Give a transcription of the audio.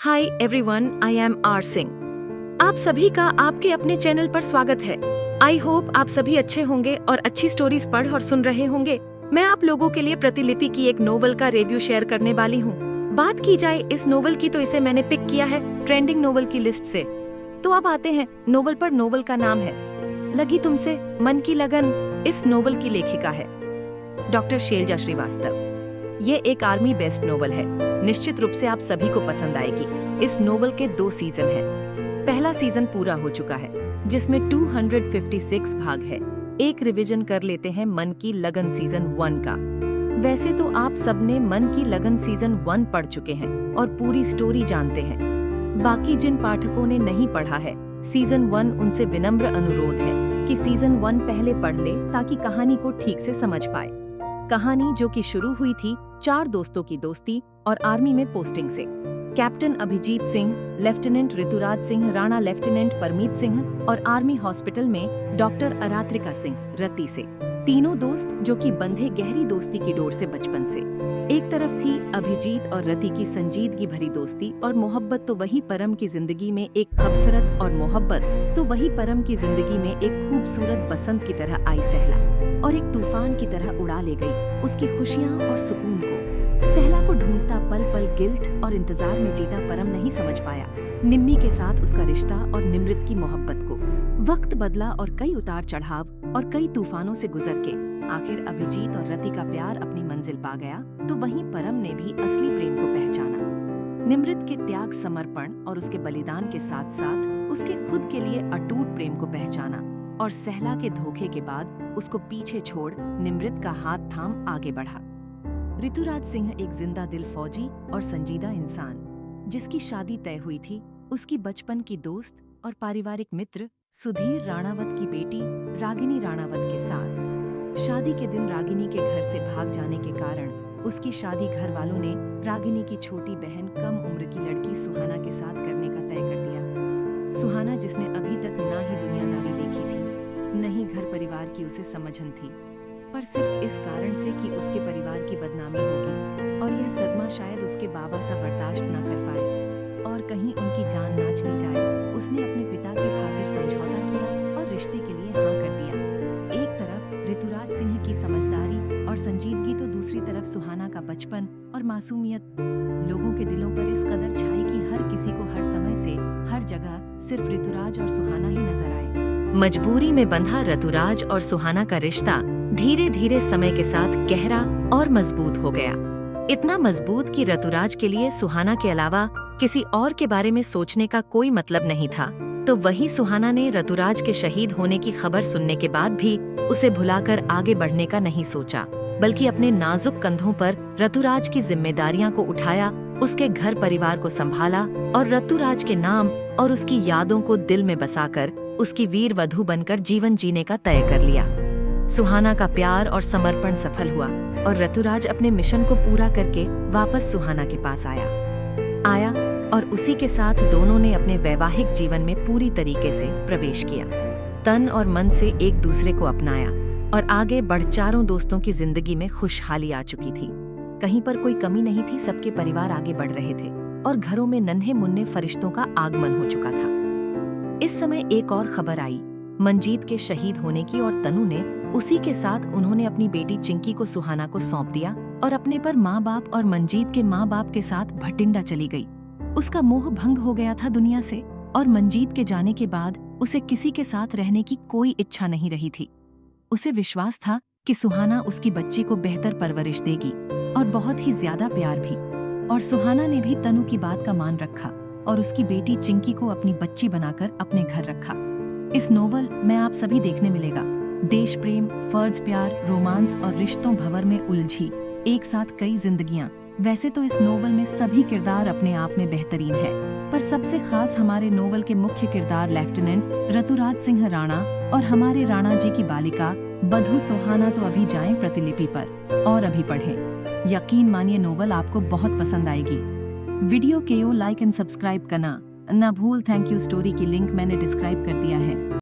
Hi everyone, I am R Singh. आप सभी का आपके अपने चैनल पर स्वागत है। आई होप आप सभी अच्छे होंगे और अच्छी स्टोरीज पढ़ और सुन रहे होंगे। मैं आप लोगों के लिए प्रतिलिपि की एक नोवेल का रिव्यू शेयर करने वाली हूँ। बात की जाए इस नोवेल की तो इसे मैंने पिक किया है ट्रेंडिंग नोवेल की लिस्ट से। तो अब आते हैं नोवेल पर। नोवेल का नाम है लगी तुमसे मन की लगन। इस नोवेल की लेखिका है डॉक्टर शैलजा श्रीवास्तव। ये एक आर्मी बेस्ड नोवेल है। निश्चित रूप से आप सभी को पसंद आएगी। इस नोवेल के 2 सीजन हैं। पहला सीजन पूरा हो चुका है जिसमें 256 भाग है। एक रिवीजन कर लेते हैं मन की लगन सीजन 1 का। वैसे तो आप सबने मन की लगन सीजन 1 पढ़ चुके हैं और पूरी स्टोरी जानते हैं। बाकी जिन पाठकों ने नहीं पढ़ा है सीजन 1, उनसे विनम्र अनुरोध है कि सीजन 1 पहले पढ़ ले ताकि कहानी को ठीक से समझ पाए। कहानी जो कि शुरू हुई थी 4 दोस्तों की दोस्ती और आर्मी में पोस्टिंग से। Captain Abhijeet Singh, lieutenant Rituraj Singh, Rana lieutenant Parmeet Singh और आर्मी हॉस्पिटल में डॉक्टर अरात्रिका सिंह रति से। तीनों दोस्त जो कि बंधे गहरी दोस्ती की डोर से बचपन से। एक तरफ थी अभिजीत और रति की संजीदगी भरी दोस्ती और मोहब्बत, तो वही परम की जिंदगी में एक खूबसूरत और मोहब्बत तो वही परम की जिंदगी में एक खूबसूरत बसंत की तरह आई सहला और एक तूफान की तरह उड़ा ले गई उसकी खुशियां और सुकून को। सहला को ढूंढता पल पल गिल्ट और इंतजार में जीता परम नहीं समझ पाया निम्मी के साथ उसका रिश्ता और निमृत की मोहब्बत को। वक्त बदला और कई उतार चढ़ाव और कई तूफानों से गुजर के आखिर अभिजीत और रति का प्यार अपनी मंजिल पा गया, तो वहीं परम ने भी असली प्रेम को पहचाना। निमृत के त्याग, समर्पण और उसके बलिदान के साथ साथ उसके खुद के लिए अटूट प्रेम को पहचाना और सहला के धोखे के बाद उसको पीछे छोड़ निमृत का हाथ थाम आगे बढ़ा। ऋतुराज सिंह एक जिंदा दिल फौजी और संजीदा इंसान, जिसकी शादी तय हुई थी उसकी बचपन की दोस्त और पारिवारिक मित्र सुधीर राणावत की बेटी रागिनी राणावत के साथ। शादी के दिन रागिनी के घर से भाग जाने के कारण उसकी शादी घर वालों ने रागिनी की छोटी बहन कम उम्र की लड़की सुहाना के साथ करने का तय कर दिया। सुहाना जिसने अभी तक ना ही दुनियादारी देखी थी, न ही घर परिवार की उसे समझन थी, पर सिर्फ इस कारण से कि उसके परिवार की बदनामी होगी और यह सदमा शायद उसके बाबा सा बर्दाश्त ना कर पाए और कहीं उनकी जान ना चली जाए, उसने अपने पिता के खातिर समझौता किया और रिश्ते के लिए हाँ कर दिया। एक तरफ ऋतुराज सिंह की समझदारी और संजीदगी, तो दूसरी तरफ सुहाना का बचपन और मासूमियत। लोगों के दिलों पर इस कदर छाई कि हर किसी को हर समय से हर जगह सिर्फ ऋतुराज और सुहाना ही नजर आए। मजबूरी में बंधा ऋतुराज और सुहाना का रिश्ता धीरे धीरे समय के साथ गहरा और मजबूत हो गया। इतना मजबूत कि ऋतुराज के लिए सुहाना के अलावा किसी और के बारे में सोचने का कोई मतलब नहीं था। तो वही सुहाना ने ऋतुराज के शहीद होने की खबर सुनने के बाद भी उसे भुलाकर आगे बढ़ने का नहीं सोचा, बल्कि अपने नाजुक कंधों पर ऋतुराज की जिम्मेदारियां को उठाया, उसके घर परिवार को संभाला और ऋतुराज के नाम और उसकी यादों को दिल में बसाकर उसकी वीर वधू बनकर जीवन जीने का तय कर लिया। सुहाना का प्यार और समर्पण सफल हुआ और ऋतुराज अपने मिशन को पूरा करके वापस सुहाना के पास आया और उसी के साथ दोनों ने अपने वैवाहिक जीवन में पूरी तरीके से प्रवेश किया। तन और मन से एक दूसरे को अपनाया और आगे बढ़ चारों दोस्तों की जिंदगी में खुशहाली आ चुकी थी। कहीं पर कोई कमी नहीं थी, सबके परिवार आगे बढ़ रहे थे और घरों में नन्हे मुन्ने फरिश्तों का आगमन हो चुका था। इस समय एक और खबर आई मंजीत के शहीद होने की और तनु ने उसी के साथ उन्होंने अपनी बेटी चिंकी को सुहाना को सौंप दिया और अपने पर माँ बाप और मंजीत के माँ बाप के साथ भटिंडा चली गई। उसका मोह भंग हो गया था दुनिया से और मंजीत के जाने के बाद उसे किसी के साथ रहने की कोई इच्छा नहीं रही थी। उसे विश्वास था कि सुहाना उसकी बच्ची को बेहतर परवरिश देगी और बहुत ही ज्यादा प्यार भी। और सुहाना ने भी तनु की बात का मान रखा और उसकी बेटी चिंकी को अपनी बच्ची बनाकर अपने घर रखा। इस नोवेल में आप सभी देखने मिलेगा देश प्रेम, फर्ज प्यार, रोमांस और रिश्तों भंवर में उलझी एक साथ कई जिंदगियां। वैसे तो इस नोवेल में सभी किरदार अपने आप में बेहतरीन है, पर सबसे खास हमारे नोवेल के मुख्य किरदार लेफ्टिनेंट ऋतुराज सिंह राणा और हमारे राणा जी की बालिका बधू सुहाना। तो अभी जाएं प्रतिलिपि पर और अभी पढ़ें। यकीन मानिए नोवेल आपको बहुत पसंद आएगी। वीडियो को लाइक एंड सब्सक्राइब करना ना भूल। Thank you. स्टोरी की लिंक मैंने डिस्क्राइब कर दिया है।